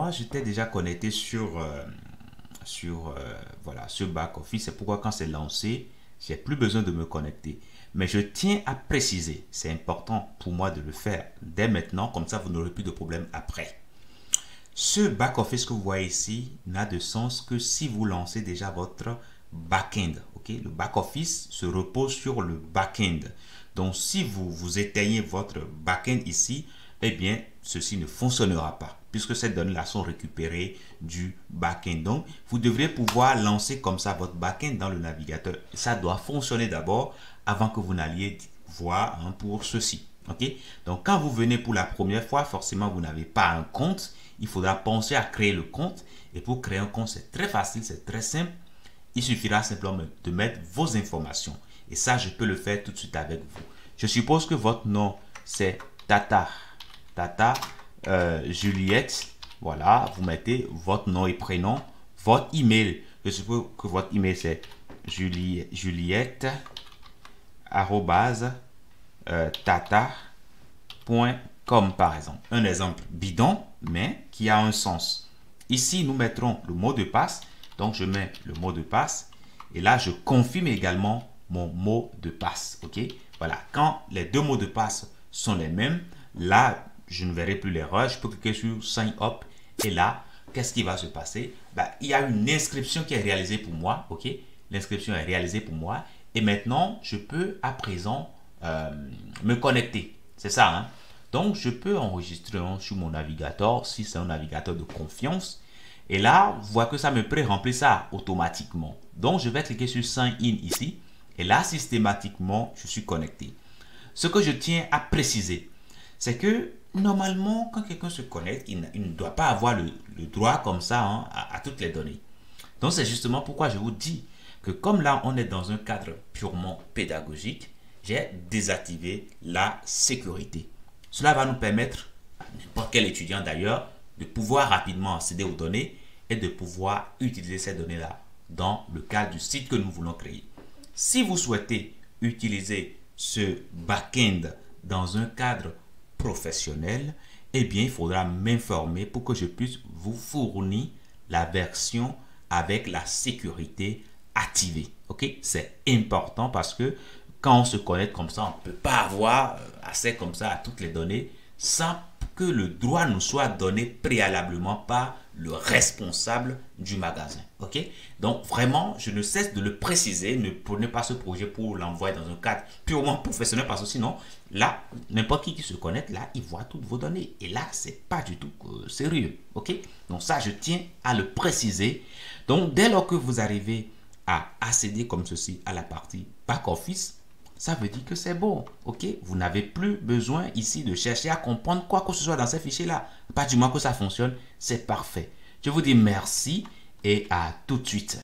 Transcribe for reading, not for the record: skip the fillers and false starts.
moi, j'étais déjà connecté voilà, ce back-office. C'est pourquoi quand c'est lancé, j'ai plus besoin de me connecter. Mais je tiens à préciser, c'est important pour moi de le faire dès maintenant, comme ça vous n'aurez plus de problème après. Ce back-office que vous voyez ici n'a de sens que si vous lancez déjà votre back-end. Okay? Le back-office se repose sur le back-end. Donc, si vous éteignez votre back-end ici, eh bien, ceci ne fonctionnera pas, puisque ces données-là sont récupérées du back-end. Donc, vous devrez pouvoir lancer comme ça votre back-end dans le navigateur. Ça doit fonctionner d'abord avant que vous n'alliez voir pour ceci. Okay? Donc, quand vous venez pour la première fois, forcément, vous n'avez pas un compte. Il faudra penser à créer le compte. Et pour créer un compte, c'est très facile, c'est très simple. Il suffira simplement de mettre vos informations. Et ça, je peux le faire tout de suite avec vous. Je suppose que votre nom, c'est Tata Juliette. Voilà, vous mettez votre nom et prénom, votre email. Je suppose que votre email, c'est juliette@tata.com par exemple. Un exemple bidon, mais qui a un sens. Ici, nous mettrons le mot de passe. Donc, je mets le mot de passe. Et là, je confirme également mon mot de passe. OK? Voilà. Quand les deux mots de passe sont les mêmes, là, je ne verrai plus l'erreur. Je peux cliquer sur Sign Up. Et là, qu'est-ce qui va se passer? Il y a une inscription qui est réalisée pour moi. OK? L'inscription est réalisée pour moi. Et maintenant, je peux à présent me connecter. C'est ça, hein? Donc, je peux enregistrer sur mon navigateur, si c'est un navigateur de confiance. Et là, vous voyez que ça me pré-remplit ça automatiquement. Donc, je vais cliquer sur Sign In ici. Et là, systématiquement, je suis connecté. Ce que je tiens à préciser, c'est que normalement, quand quelqu'un se connecte, il ne doit pas avoir le droit comme ça à toutes les données. Donc, c'est justement pourquoi je vous dis que comme là, on est dans un cadre purement pédagogique, j'ai désactivé la sécurité. Cela va nous permettre, à n'importe quel étudiant d'ailleurs, de pouvoir rapidement accéder aux données et de pouvoir utiliser ces données-là dans le cadre du site que nous voulons créer. Si vous souhaitez utiliser ce back-end dans un cadre professionnel, eh bien, il faudra m'informer pour que je puisse vous fournir la version avec la sécurité activée. Ok? C'est important parce que quand on se connecte comme ça, on ne peut pas avoir accès comme ça à toutes les données sans que le droit nous soit donné préalablement par le responsable du magasin. Ok? Donc, vraiment, je ne cesse de le préciser. Ne prenez pas ce projet pour l'envoyer dans un cadre purement professionnel parce que sinon, là, n'importe qui se connecte, là, il voit toutes vos données. Et là, c'est pas du tout sérieux. Ok? Donc, ça, je tiens à le préciser. Donc, dès lors que vous arrivez à accéder comme ceci à la partie back-office, ça veut dire que c'est bon, ok? Vous n'avez plus besoin ici de chercher à comprendre quoi que ce soit dans ces fichiers-là. À partir du moment que ça fonctionne, c'est parfait. Je vous dis merci et à tout de suite.